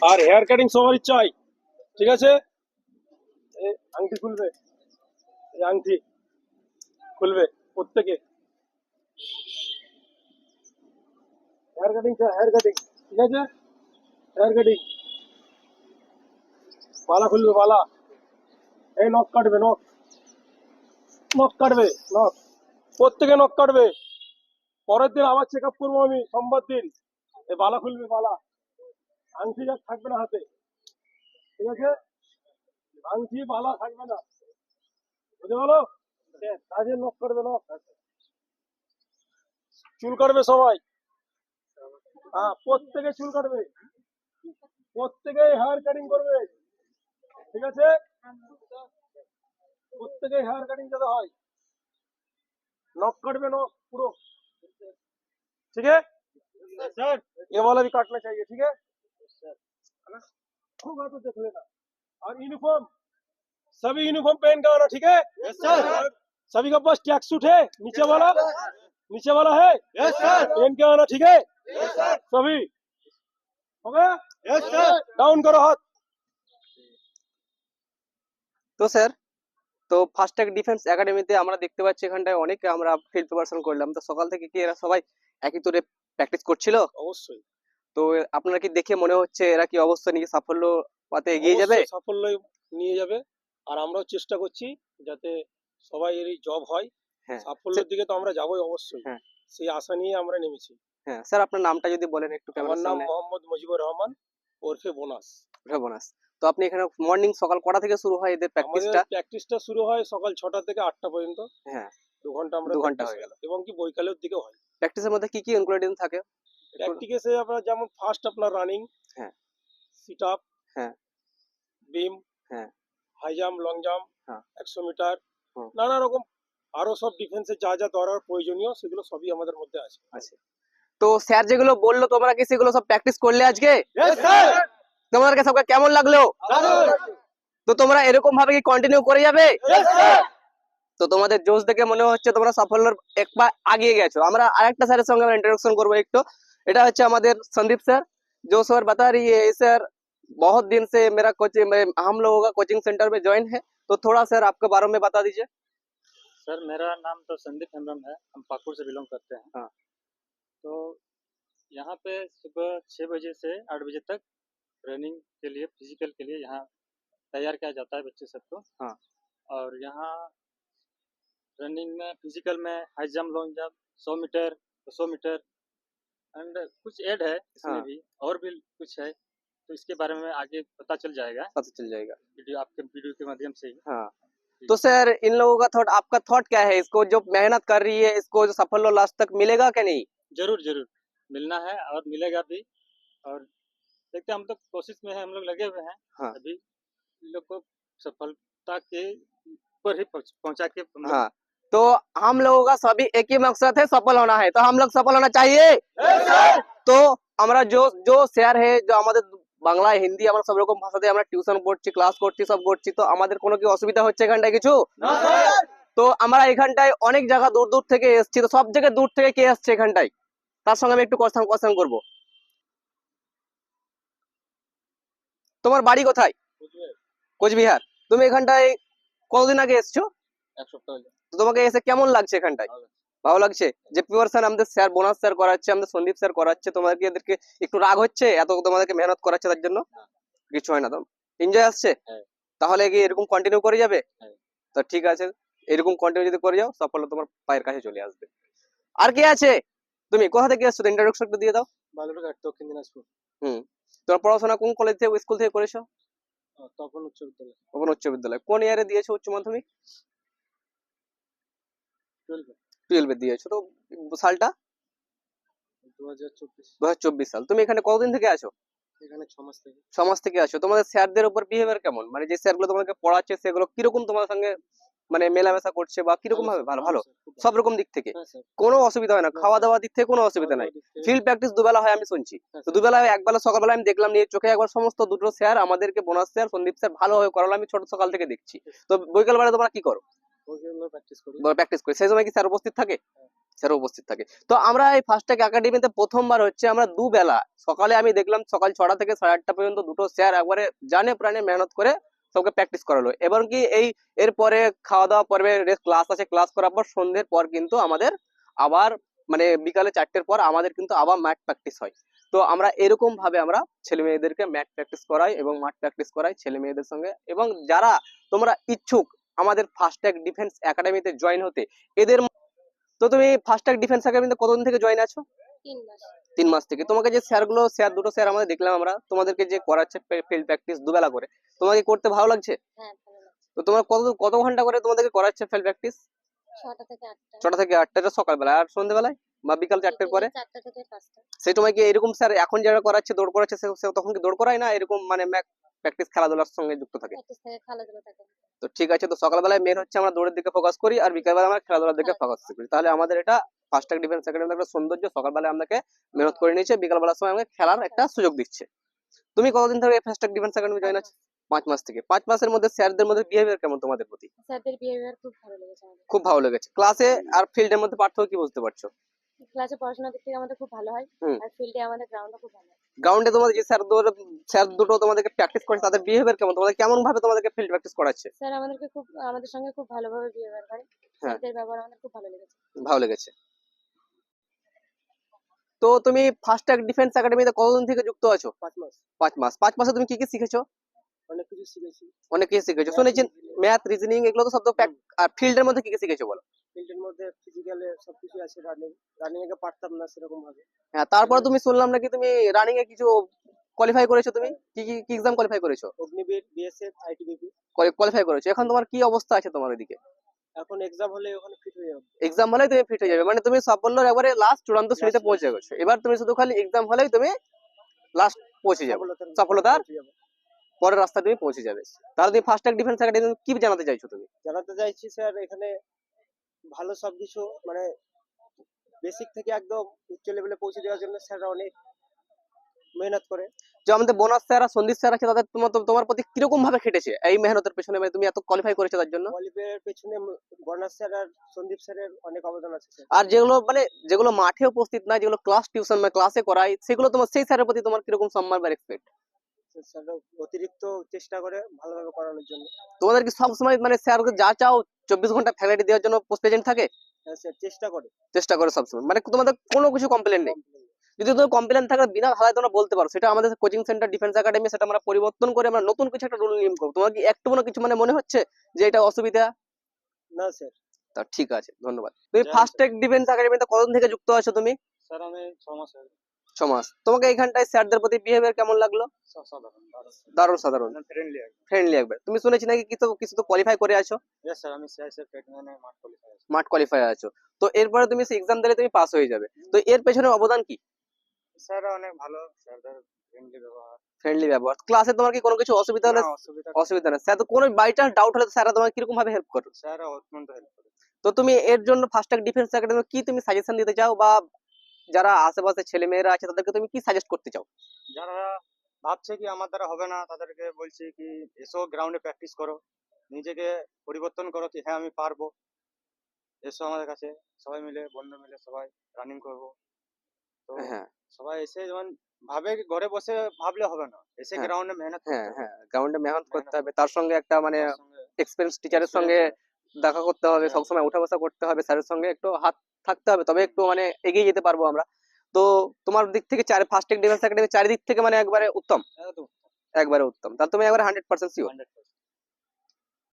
আর hair cutting সবারই চাই, ঠিক আছে? এই আংটি খুলবে, এই আংটি খুলবে প্রত্যেকে। হেয়ার কাটিং চাই, হেয়ার কাটিং, ঠিক আছে? হেয়ার কাটিং, বালা খুলবে, বালা। এই নখ কাটবে, নখ, নখ কাটবে, নখ, প্রত্যেকে নখ কাটবে। পরের দিন আবার চেক আপ করবো আমি, সোমবার দিন। এই বালা খুলবে, বালা। আংটি যা থাকবে না হাতে, ঠিক আছে? আংটি বালা থাকবে না, বুঝতে পারলো? কাজে নখ কাটবে, নখ। চুল কাটবে সবাই, হ্যাঁ প্রত্যেকে চুল কাটবে, প্রত্যেকে হেয়ার কাটিং করবে, ঠিক আছে? প্রত্যেকে হেয়ার কাটিং যাতে হয়, नॉक कट में नॉक पूरा, ठीक है सर? ये वाला भी काटना चाहिए, ठीक है? होगा तो देख लेना। और यूनिफॉर्म, सभी यूनिफॉर्म पहन कर आना, ठीक है? Yes sir. सभी का पास ट्रैक सूट है, नीचे वाला, नीचे वाला है? Yes sir. पहन के आना, ठीक है? Yes sir. सभी हो गया? Yes sir. डाउन करो हाथ। তো স্যার, তো ফাস্ট্যাগ ডিফেন্স একাডেমিতে আমরা দেখতে পাচ্ছি এখানটায় অনেক আমরা ফিল্ড প্রিপারেশন করলাম, তো সকাল থেকে কি এরা সবাই একই তোরে প্র্যাকটিস করছিল? অবশ্যই। তো আপনারা কি দেখে মনে হচ্ছে এরা কি অবস্থা নিয়ে সাফল্য পাতে এগিয়ে যাবে? অবশ্যই সাফল্য নিয়ে যাবে। আর আমরাও চেষ্টা করছি যাতে সবাই এর জব হয়। হ্যাঁ সাফল্যের দিকে তো আমরা যাবোই অবশ্যই, হ্যাঁ সেই আশা নিয়ে আমরা নেমেছি। হ্যাঁ স্যার, আপনার নামটা যদি বলেন একটু আমার ক্যামেরার নাম সামনে। মোহাম্মদ মুজিবুর রহমান, ওরফে বোনাস। বোনাস। তো আপনি এখানে মর্নিং সকাল কটা থেকে শুরু হয় এদের আমাদের প্র্যাকটিসটা? প্র্যাকটিসটা শুরু হয় সকাল 6টা থেকে 8টা পর্যন্ত। হ্যাঁ, 2 ঘন্টা আমরা 2 ঘন্টা প্র্যাকটিস হয়ে হয় গেল। এবং কি বৈকালের দিকেও হয়। প্র্যাকটিসের মধ্যে কি কি ইনগ্রেডিয়েন্ট থাকে? প্র্যাকটিসে আপনার যেমন ফার্স্ট আপনার রানিং, হ্যাঁ সিট আপ, হ্যাঁ বিম, হ্যাঁ হাই জাম্প, লং জাম্প, হ্যাঁ 100 মিটার, হুম, নানা রকম আরো সব ডিফেন্সে যা যা দরকার প্রয়োজনীয় সেগুলো সবই আমাদের মধ্যে আছে। আছে। তো স্যার যেগুলো বললো তোমরা কি সেগুলো সব প্র্যাকটিস করলে আজকে? Yes sir. তোমাদেরকে সবকে কেমন লাগলো? তো তোমরা এরকম ভাবে কি কন্টিনিউ করে যাবে? Yes sir. তো তোমাদের জোশ দেখে মনে হচ্ছে তোমরা সাফল্যের এক পা এগিয়ে গেছো। আমরা আরেকটা স্যারের সঙ্গে আমরা इंट्रोडक्शन করবো একটু। এটা হচ্ছে আমাদের संदीप सर, जो सर बता रही है सर बहुत दिन से मेरा कोचिंग में हम लोगों का कोचिंग सेंटर में ज्वाइन है, तो थोड़ा सर आपके बारे में बता दीजिए। सर मेरा नाम तो संदीप हेम्ब्रम है, हम पाकुड़ से बिलोंग करते हैं। हाँ। तो यहाँ पे सुबह 6 बजे से 8 बजे तक रनिंग के लिए, फिजिकल के लिए यहाँ तैयार किया जाता है बच्चे सबको। हाँ। और यहाँ रनिंग में, फिजिकल में high jump, long jump, 100 meter, 200 meter and कुछ ऐड है इसमें हाँ। भी, और भी कुछ है, तो इसके बारे में आगे पता चल जाएगा, पता चल जाएगा वीडियो आपके वीडियो के माध्यम से ही। हाँ। तो सर इन लोगों का थॉट, आपका थॉट क्या है? इसको जो मेहनत कर रही है इसको जो सफल लास्ट तक मिलेगा क्या नहीं? जरूर जरूर मिलना है और मिलेगा भी। और देखते हैं, हम तो कोशिश में है, हम लोग लगे हुए हैं। हाँ। अभी इन लोग को सफलता के ऊपर ही पहुंचा के हम लोग। हाँ, तो हम लोगों का सभी एक ही मकसद है, सफल होना है। तो हम लोग सफल होना चाहिए। তো আমরা जो স্যার है जो আমাদের বাংলা হিন্দি আমরা সব রকম ভাষাতে আমরা টিউশন করছি, ক্লাস করছি, সব করছি, তো আমাদের কোনো কি অসুবিধা হচ্ছে এখানটায় কিছু? তো আমরা এখানটায় অনেক জায়গা দূর দূর থেকে এসেছি, তো সব জায়গায় দূর থেকে কে আসছে এখানটায় তার সঙ্গে আমি একটু কোশ্চেন করব। তোমার বাড়ি কোথায়? কোচবিহার। তুমি এখানটায় কতদিন আগে এসছো? এক সপ্তাহ হলো। তো তোমাকে এসে কেমন লাগছে এখানটায়? ভালো লাগছে? যে প্রিপারেশন আমাদের স্যার বোনাস স্যার করাচ্ছে, আমাদের সন্দীপ স্যার করাচ্ছে, তোমাদেরকে এদেরকে একটু রাগ হচ্ছে এত তোমাদেরকে মেহনত করাচ্ছে তার জন্য? কিছু হয় না, তো এনজয় আসছে। তাহলে কি এরকম কন্টিনিউ করে যাবে? তো ঠিক আছে, এরকম কন্টিনিউ যদি করে যাও সাফল্য তোমার পায়ের কাছে চলে আসবে। আর কে আছে? তুমি কোথা থেকে এসছো? ইন্ট্রোডাকশন একটু দিয়ে দাও। বালুরঘাট, দক্ষিণ দিনাজপুর। তোমার পড়াশোনা কোন কলেজ থেকে, স্কুল থেকে করেছো? তপন উচ্চ বিদ্যালয়। তপন উচ্চ বিদ্যালয়। কোন ইয়ারে দিয়েছো উচ্চ মাধ্যমিক? 12 দিয়েছো। তো সালটা 2024 সাল। তুমি এখানে কতদিন থেকে আছো? এখানে 6 মাস থেকে। 6 মাস থেকে আছো। তোমাদের স্যারদের উপর বিহেভিয়ার কেমন? মানে যে স্যারগুলো তোমাকে পড়াচ্ছে সেগুলো কিরকম তোমার সঙ্গে মানে মেলামেশা করছে বা কিরকম ভাবে? ভালো ভালো সব রকম দিক থেকে কোনো অসুবিধা হয় না? খাওয়া দাওয়ার দিক থেকে কোনো অসুবিধা নাই? ফিল্ড প্র্যাকটিস দুবেলা হয় আমি শুনছি, তো দুবেলা হয়, একবেলা সকালবেলা আমি দেখলাম নিয়ে চোখে একবার সমস্ত দুটো স্যার আমাদেরকে বোনাস স্যার সন্দীপ স্যার ভালোভাবে করালো, আমি ছোট সকাল থেকে দেখছি। তো বৈকাল বেলা তোমরা কি করো? প্র্যাকটিস করি। প্র্যাকটিস করি, সেই সময় কি স্যার উপস্থিত থাকে? স্যার উপস্থিত থাকে। তো আমরা এই ফার্স্ট ট্যাগ একাডেমিতে প্রথমবার হচ্ছে আমরা দুবেলা, সকালে আমি দেখলাম সকাল 6টা থেকে 8:30 পর্যন্ত দুটো স্যার একবারে জানে প্রাণে মেহনত করে সবকে প্র্যাকটিস করালো। এবার কি এই এরপরে খাওয়া দাওয়া পর্বে ক্লাস আছে, ক্লাস করার পর সন্ধ্যের পর কিন্তু আমাদের আবার মানে বিকালে 4টের পর আমাদের কিন্তু আবার ম্যাট প্র্যাকটিস হয়। তো আমরা এরকম ভাবে আমরা ছেলে মেয়েদেরকে ম্যাট প্র্যাকটিস করাই এবং মাঠ প্র্যাকটিস করাই ছেলে মেয়েদের সঙ্গে। এবং যারা তোমরা ইচ্ছুক আমাদের ফার্স্ট ট্যাগ ডিফেন্স একাডেমিতে জয়েন হতে, এদের তো তুমি ফার্স্ট ট্যাগ ডিফেন্স একাডেমিতে কতদিন থেকে জয়েন আছো? 3 মাস। 3 মাস থেকে। তোমাকে যে দুটো স্যার আমাদের দেখলাম আমরা, তোমাদেরকে যে করাচ্ছে ফিল্ড প্র্যাকটিস দুবেলা করে, তোমাকে করতে ভালো লাগছে? হ্যাঁ, ভালো লাগছে। তো তোমার কত কত ঘন্টা করে তোমাদেরকে করাচ্ছে ফিল্ড প্র্যাকটিস? 6টা থেকে 8টা। 6টা থেকে 8টা, এটা সকালবেলা। আর সন্ধ্যেবেলায় বা বিকাল 4টের পরে? 4টা থেকে 5টা। সেই সময় কি এরকম স্যার এখন যারা করাচ্ছে দৌড় করাচ্ছে সে তখন কি দৌড় করায় না এরকম মানে প্র্যাকটিস খেলাধুলার সঙ্গে যুক্ত থাকে? প্র্যাকটিস থেকে খেলাধুলা থাকে। তো ঠিক আছে, তো সকালবেলায় মেন হচ্ছে আমরা দৌড়ের দিকে ফোকাস করি আর বিকালবেলা আমরা খেলাধুলার দিকে ফোকাস করি। তাহলে আমাদের এটা ফার্স্ট ট্যাগ ডিফেন্স একাডেমির একটা সৌন্দর্য, সকালবেলায় আমাদেরকে মেহনত করে নিয়েছে, বিকালবেলার সময় আমাকে খেলার একটা সুযোগ দিচ্ছে। তুমি কতদিন ধরে first tag defence academy join আছো? 5 মাস থেকে। 5 মাসের মধ্যে স্যারদের মধ্যে বিহেভিয়ার কেমন তোমাদের প্রতি? স্যারদের বিহেভিয়ার খুব ভালো লেগেছে আমাদের। খুব ভালো লেগেছে। ক্লাসে আর ফিল্ডের মধ্যে পার্থক্য কি বুঝতে পারছো? ক্লাসে পড়াশোনার দিক থেকে আমাদের খুব ভালো হয়, হুম। আর ফিল্ডে আমাদের গ্রাউন্ডও খুব ভালো হয়। গ্রাউন্ডে তোমাদের যে স্যার দুটো তোমাদেরকে প্র্যাকটিস করে তাদের বিহেভিয়ার কেমন? তোমাদের কেমন ভাবে তোমাদেরকে ফিল্ড প্র্যাকটিস করাচ্ছে? স্যার আমাদের সঙ্গে খুব ভালোভাবে বিহেভিয়ার করে। হ্যাঁ। স্যারদের ব্যবহার আমাদের খুব ভালো লেগেছে। ভালো লেগেছে। তো তুমি ফার্স্ট ট্যাগ ডিফেন্স একাডেমিতে কতদিন থেকে যুক্ত আছো? 5 মাস। 5 মাস। 5 মাসে তুমি কি কি শিখেছো? অনেক কিছু শিখেছি। অনেক কিছু শিখেছো শুনেছি। ম্যাথ, রিজনিং এগুলো তো সব তো আর ফিল্ডের মধ্যে কি কি শিখেছো বলো? ফিল্ডের মধ্যে ফিজিক্যালে সবকিছু আছে, রানিং এ পারতাম না সেরকম ভাবে। হ্যাঁ, তারপরে তুমি শুনলাম নাকি তুমি রানিং এ কিছু কোয়ালিফাই করেছো। তুমি কি কি কি এক্সাম কোয়ালিফাই করেছো? Agniveer, BSF, ITBP. কোয়ালিফাই করেছো। এখন তোমার কি অবস্থা আছে তোমার ওইদিকে? এখন এক্সাম হলে ওখানে ফিট হয়ে যাবে। এক্সাম হলেই তুমি ফিট হয়ে যাবে, মানে তুমি সাফল্যের এবারে লাস্ট চূড়ান্ত শ্রেণীতে পৌঁছে গেছো। এবার তুমি শুধু খালি এক্সাম হলেই তুমি লাস্ট পৌঁছে যাবে, সফলতার পৌঁছে যাবে। পরের রাস্তায় তুমি পৌঁছে যাবে। তাহলে তুমি ফার্স্ট ট্যাগ ডিফেন্স একাডেমি কি জানাতে চাইছো তুমি? জানাতে চাইছি স্যার এখানে ভালো সবকিছু মানে বেসিক থেকে একদম উচ্চ লেভেলে পৌঁছে দেওয়ার জন্য স্যাররা অনেক মেহনত করে। যে আমাদের বোনাস স্যার আর সন্দীপ স্যার আছে, তাদের তোমার প্রতি কিরকম ভাবে খেটেছে এই মেহনতের পেছনে, মানে তুমি এত কোয়ালিফাই করেছো তার জন্য? কোয়ালিফাইয়ের পেছনে বর্ণাস স্যার আর সন্দীপ স্যারের অনেক অবদান আছে স্যার। আর যেগুলো মাঠে উপস্থিত না, যেগুলো ক্লাস টিউশন মানে ক্লাসে করায়, সেগুলো তোমার সেই স্যারের প্রতি তোমার কিরকম সম্মান বা রেসপেক্ট? স্যাররা অতিরিক্ত চেষ্টা করে ভালোভাবে করানোর জন্য। তোমাদের কি সবসময় মানে স্যারকে যা চাও 24 ঘন্টা ফ্যাকাল্টি দেওয়ার জন্য প্রেজেন্ট থাকে? হ্যাঁ স্যার, চেষ্টা করে সবসময়, মানে তোমাদের কোনো কিছু কমপ্লেন নেই? যদি তোমার কমপ্লেন থাকে বিনা ভাড়ায় তোমরা বলতে পারো, সেটা আমাদের কোচিং সেন্টার ডিফেন্স একাডেমি, সেটা আমরা পরিবর্তন করে আমরা নতুন কিছু একটা রুল নিয়ম করবো। তোমার কি একটু কিছু মানে মনে হচ্ছে যে এটা অসুবিধা? না স্যার। তা ঠিক আছে, ধন্যবাদ। তুমি জয় ফার্স্ট ট্যাগ ডিফেন্স একাডেমিতে কতদিন থেকে যুক্ত আছো তুমি? স্যার আমি 6 মাস হয়ে 6 মাস। তোমাকে এইখানটায় স্যারদের প্রতি বিহেভিয়ার কেমন লাগলো? সাধারণ দারুণ সাধারণ, ফ্রেন্ডলি একদম। ফ্রেন্ডলি একবার। তুমি শুনেছি নাকি কিছু তো কোয়ালিফাই করে আছো? ইয়েস স্যার, আমি সিআইএসএফ ট্রেনিংয়ে মাঠ কোয়ালিফাই আছি। মাঠ কোয়ালিফাই আছো, তো এরপরে তুমি এক্সাম দিলে তুমি পাস হয়ে যাবে। তো এর পেছনে অবদান কি? স্যার অনেক ভালো, স্যারদের ফ্রেন্ডলি ব্যবহার। ফ্রেন্ডলি ব্যবহার। ক্লাসে তোমার কি কোনো কিছু অসুবিধা হলে? না, অসুবিধা না। স্যার তো কোনো বাই চান্স ডাউট হলে স্যাররা তোমাকে কিরকম ভাবে হেল্প করে? স্যার অত্যন্ত হেল্প করে। তো তুমি এর জন্য ফার্স্ট ট্যাগ ডিফেন্স একাডেমি কি তুমি সাজেশন দিতে চাও, বা যারা আশেপাশে ছেলে মেয়েরা আছে তাদেরকে তুমি কি সাজেস্ট করতে চাও? যারা ভাবছে কি আমার দ্বারা হবে না, তাদেরকে বলছি কি এসো গ্রাউন্ডে প্র্যাকটিস করো, নিজেকে পরিবর্তন করো কি হ্যাঁ আমি পারবো। এসো আমাদের কাছে, সবাই মিলে বন্ধু মিলে সবাই রানিং করব। তো হ্যাঁ সবাই এসে যেমন ভাবে কি ঘরে বসে ভাবলে হবে না, এসে হ্যাঁ। গ্রাউন্ডে মেহনত করতে হ্যাঁ হবে। হ্যাঁ, গ্রাউন্ডে মেহনত করতে মেহনত হবে, তার সঙ্গে একটা মানে তার সঙ্গে এক্সপেরিয়েন্স টিচারের সঙ্গে দেখা করতে হবে, হ্যাঁ। সবসময় উঠা বসা করতে হবে, স্যারের সঙ্গে একটু হাত থাকতে হবে, তবে একটু মানে এগিয়ে যেতে পারবো আমরা। তো তোমার দিক থেকে ফার্স্ট ট্যাগ ডিফেন্স একাডেমি চারিদিক থেকে মানে একবারে উত্তম, একদম একবারে উত্তম। তাহলে তুমি একবারে 100% শিওর? 100%।